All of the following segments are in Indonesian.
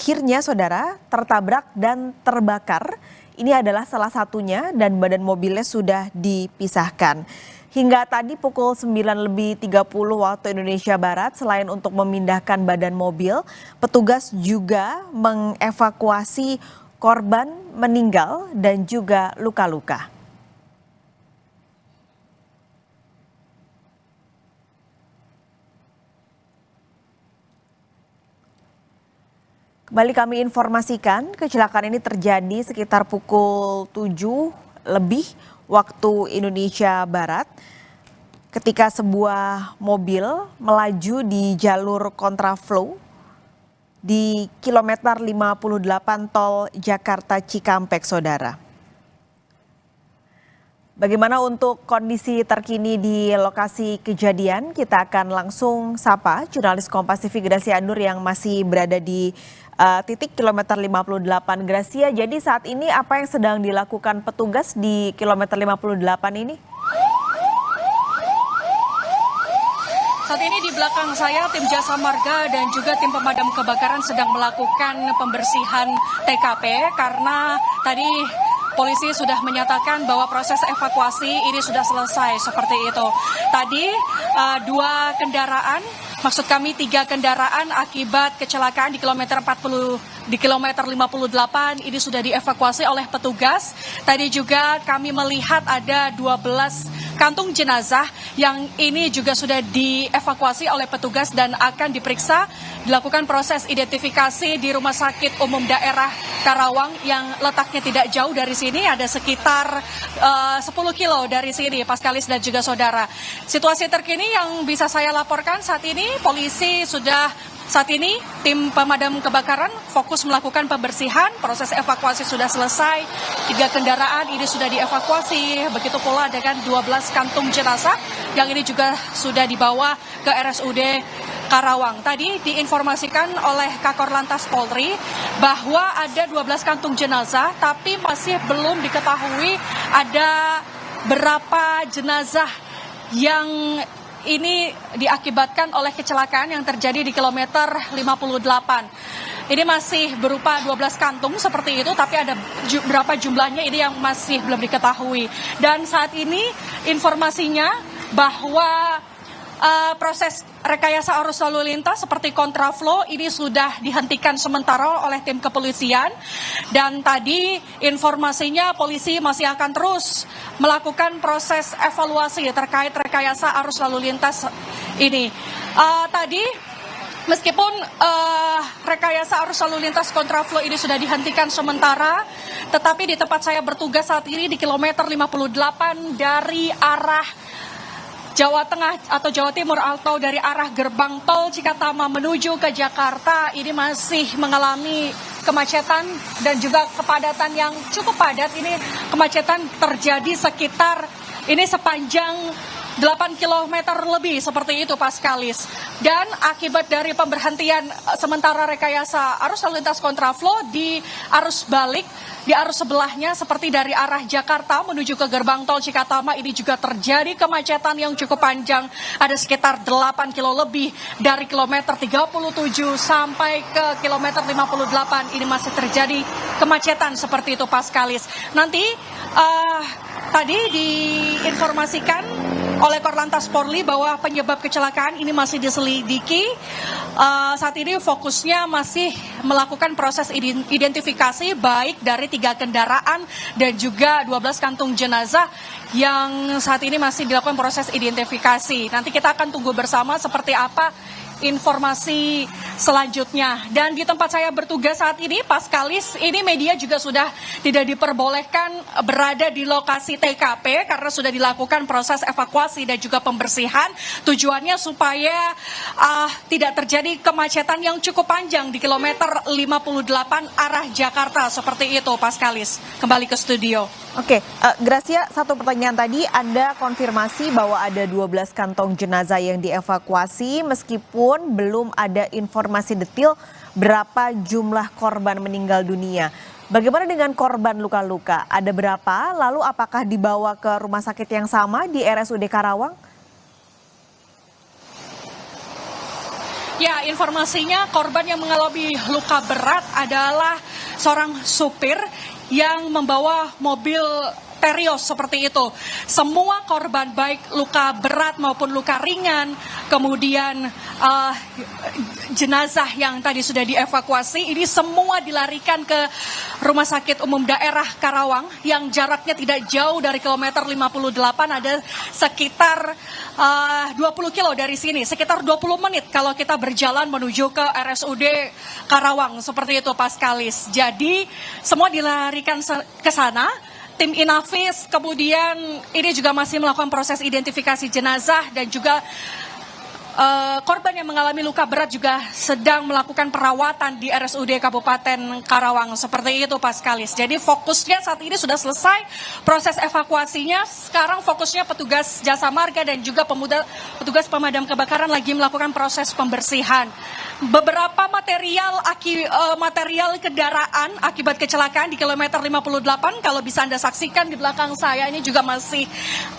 akhirnya saudara tertabrak dan terbakar. Ini adalah salah satunya dan badan mobilnya sudah dipisahkan. Hingga tadi pukul 9:30 waktu Indonesia Barat, selain untuk memindahkan badan mobil, petugas juga mengevakuasi korban meninggal dan juga luka-luka. Kembali kami informasikan, kecelakaan ini terjadi sekitar pukul 7 lebih waktu Indonesia Barat ketika sebuah mobil melaju di jalur kontraflow di kilometer 58 tol Jakarta Cikampek, saudara. Bagaimana untuk kondisi terkini di lokasi kejadian? Kita akan langsung sapa jurnalis Kompas TV Gracia Nur yang masih berada di titik kilometer 58. Gracia, jadi saat ini apa yang sedang dilakukan petugas di kilometer 58 ini? Saat ini di belakang saya tim Jasa Marga dan juga tim pemadam kebakaran sedang melakukan pembersihan TKP karena tadi polisi sudah menyatakan bahwa proses evakuasi ini sudah selesai seperti itu. Tadi dua kendaraan, maksud kami 3 kendaraan akibat kecelakaan di kilometer 58 ini sudah dievakuasi oleh petugas. Tadi juga kami melihat ada 12 kantung jenazah yang ini juga sudah dievakuasi oleh petugas dan akan diperiksa, dilakukan proses identifikasi di Rumah Sakit Umum Daerah Karawang yang letaknya tidak jauh dari sini, ada sekitar 10 kilo dari sini, Paskalis dan juga saudara. Situasi terkini yang bisa saya laporkan saat ini, polisi saat ini tim pemadam kebakaran fokus melakukan pembersihan, proses evakuasi sudah selesai, 3 kendaraan ini sudah dievakuasi, begitu pula dengan 12 kantung jenazah yang ini juga sudah dibawa ke RSUD Karawang. Tadi diinformasikan oleh Kakor Lantas Polri bahwa ada 12 kantung jenazah, tapi masih belum diketahui ada berapa jenazah yang ini diakibatkan oleh kecelakaan yang terjadi di kilometer 58. Ini masih berupa 12 kantung seperti itu, tapi ada berapa jumlahnya ini yang masih belum diketahui. Dan saat ini informasinya bahwa proses rekayasa arus lalu lintas seperti kontraflow ini sudah dihentikan sementara oleh tim kepolisian. Dan tadi informasinya polisi masih akan terus melakukan proses evaluasi terkait rekayasa arus lalu lintas ini. Tadi meskipun rekayasa arus lalu lintas kontraflow ini sudah dihentikan sementara, tetapi di tempat saya bertugas saat ini di kilometer 58 dari arah Jawa Tengah atau Jawa Timur atau dari arah gerbang tol Cikatama menuju ke Jakarta ini masih mengalami kemacetan dan juga kepadatan yang cukup padat. Ini kemacetan terjadi sekitar ini sepanjang 8 km lebih seperti itu, Paskalis. Dan akibat dari pemberhentian sementara rekayasa arus lalu lintas kontraflow di arus balik, di arus sebelahnya seperti dari arah Jakarta menuju ke gerbang tol Cikatama ini juga terjadi kemacetan yang cukup panjang. Ada sekitar 8 kilo lebih dari kilometer 37 sampai ke kilometer 58 ini masih terjadi kemacetan seperti itu, Paskalis. Nanti tadi diinformasikan oleh Korlantas Polri bahwa penyebab kecelakaan ini masih diselidiki. Saat ini fokusnya masih melakukan proses identifikasi baik dari 3 kendaraan dan juga 12 kantung jenazah yang saat ini masih dilakukan proses identifikasi. Nanti kita akan tunggu bersama seperti apa informasi selanjutnya. Dan di tempat saya bertugas saat ini, Paskalis, ini media juga sudah tidak diperbolehkan berada di lokasi TKP karena sudah dilakukan proses evakuasi dan juga pembersihan. Tujuannya supaya tidak terjadi kemacetan yang cukup panjang di kilometer 58 arah Jakarta seperti itu, Paskalis. Kembali ke studio. Oke, Gracia, satu pertanyaan tadi, Anda konfirmasi bahwa ada 12 kantong jenazah yang dievakuasi meskipun belum ada informasi detail berapa jumlah korban meninggal dunia. Bagaimana dengan korban luka-luka? Ada berapa? Lalu apakah dibawa ke rumah sakit yang sama di RSUD Karawang? Ya, informasinya korban yang mengalami luka berat adalah seorang supir yang membawa mobil Terios seperti itu. Semua korban baik luka berat maupun luka ringan, kemudian jenazah yang tadi sudah dievakuasi, ini semua dilarikan ke Rumah Sakit Umum Daerah Karawang yang jaraknya tidak jauh dari kilometer 58, ada sekitar 20 kilo dari sini, sekitar 20 menit kalau kita berjalan menuju ke RSUD Karawang, seperti itu Paskalis. Jadi semua dilarikan ke sana. Tim Inavis kemudian ini juga masih melakukan proses identifikasi jenazah dan juga korban yang mengalami luka berat juga sedang melakukan perawatan di RSUD Kabupaten Karawang, seperti itu Paskalis. Jadi fokusnya saat ini sudah selesai proses evakuasinya, sekarang fokusnya petugas jasa marga dan juga petugas pemadam kebakaran lagi melakukan proses pembersihan. Beberapa material kendaraan akibat kecelakaan di kilometer 58 kalau bisa Anda saksikan di belakang saya ini juga masih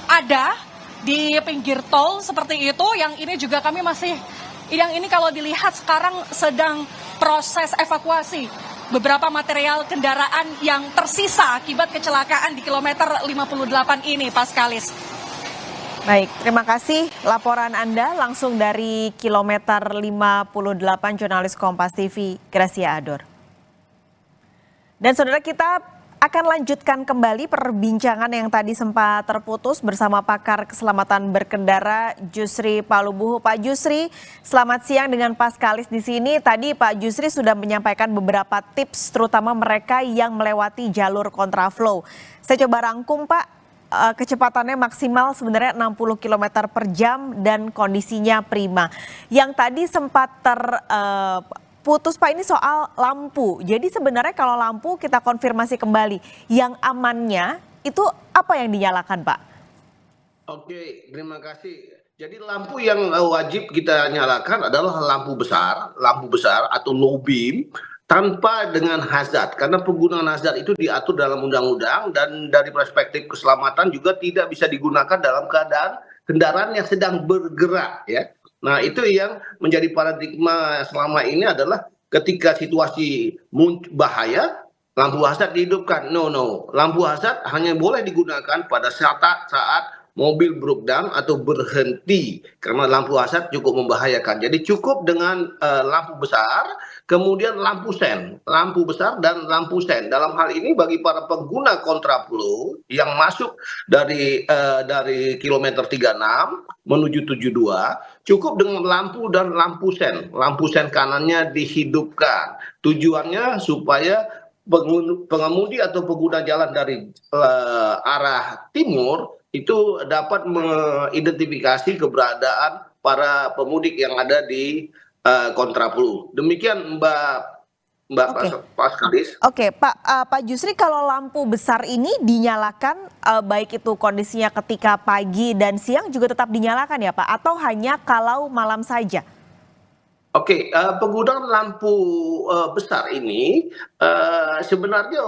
ada di pinggir tol seperti itu. Yang ini juga kami yang ini kalau dilihat sekarang sedang proses evakuasi beberapa material kendaraan yang tersisa akibat kecelakaan di kilometer 58 ini Paskalis. Baik, terima kasih laporan Anda langsung dari kilometer 58, jurnalis Kompas TV, Gracia Ador. Dan saudara, kita akan lanjutkan kembali perbincangan yang tadi sempat terputus bersama pakar keselamatan berkendara Jusri Palubuhu. Pak Jusri, selamat siang dengan Paskalis di sini. Tadi Pak Jusri sudah menyampaikan beberapa tips terutama mereka yang melewati jalur kontraflow. Saya coba rangkum Pak. Kecepatannya maksimal sebenarnya 60 km per jam dan kondisinya prima. Yang tadi sempat terputus Pak, ini soal lampu. Jadi sebenarnya kalau lampu kita konfirmasi kembali, yang amannya itu apa yang dinyalakan Pak? Oke, terima kasih. Jadi lampu yang wajib kita nyalakan adalah lampu besar atau low beam, tanpa dengan hazard, karena penggunaan hazard itu diatur dalam undang-undang dan dari perspektif keselamatan juga tidak bisa digunakan dalam keadaan kendaraan yang sedang bergerak ya. Nah, itu yang menjadi paradigma selama ini adalah ketika situasi bahaya, lampu hazard dihidupkan. No, lampu hazard hanya boleh digunakan pada saat mobil breakdown atau berhenti, karena lampu hazard cukup membahayakan. Jadi cukup dengan lampu besar, kemudian lampu besar dan lampu sen. Dalam hal ini bagi para pengguna kontraflow yang masuk dari kilometer 36 menuju 72, cukup dengan lampu dan lampu sen. Lampu sen kanannya dihidupkan. Tujuannya supaya pengemudi atau pengguna jalan dari arah timur itu dapat mengidentifikasi keberadaan para pemudik yang ada di kontraflow. Demikian Mbak Paskalis. Oke, Pak Jusri, kalau lampu besar ini dinyalakan baik itu kondisinya ketika pagi dan siang juga tetap dinyalakan ya Pak, atau hanya kalau malam saja? Oke, penggunaan lampu besar ini sebenarnya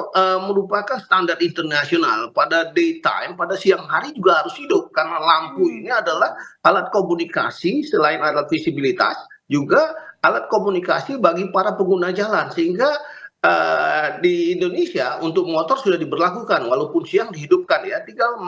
merupakan standar internasional. Pada daytime, pada siang hari juga harus hidup, karena lampu ini adalah alat komunikasi, selain alat visibilitas juga alat komunikasi bagi para pengguna jalan, sehingga di Indonesia untuk motor sudah diberlakukan walaupun siang dihidupkan ya, tinggal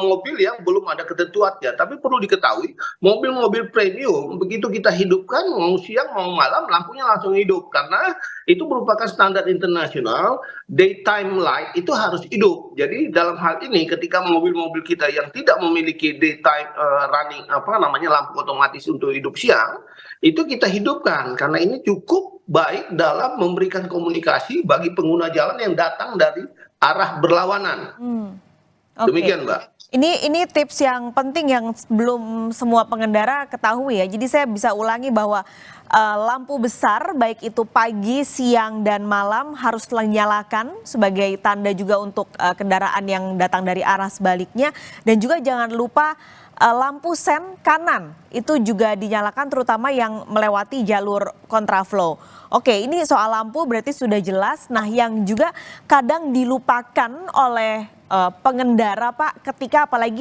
mobil yang belum ada ketentuannya. Tapi perlu diketahui, mobil-mobil premium begitu kita hidupkan mau siang mau malam lampunya langsung hidup, karena itu merupakan standar internasional. Daytime light itu harus hidup. Jadi dalam hal ini ketika mobil-mobil kita yang tidak memiliki daytime running lampu otomatis untuk hidup siang, itu kita hidupkan karena ini cukup baik dalam memberikan komunikasi bagi pengguna jalan yang datang dari arah berlawanan. Okay. Demikian Mbak. Ini tips yang penting yang belum semua pengendara ketahui ya. Jadi saya bisa ulangi bahwa lampu besar baik itu pagi, siang dan malam harus dinyalakan sebagai tanda juga untuk kendaraan yang datang dari arah sebaliknya, dan juga jangan lupa lampu sen kanan itu juga dinyalakan terutama yang melewati jalur kontraflow. Oke, ini soal lampu berarti sudah jelas. Nah, yang juga kadang dilupakan oleh pengendara Pak ketika apalagi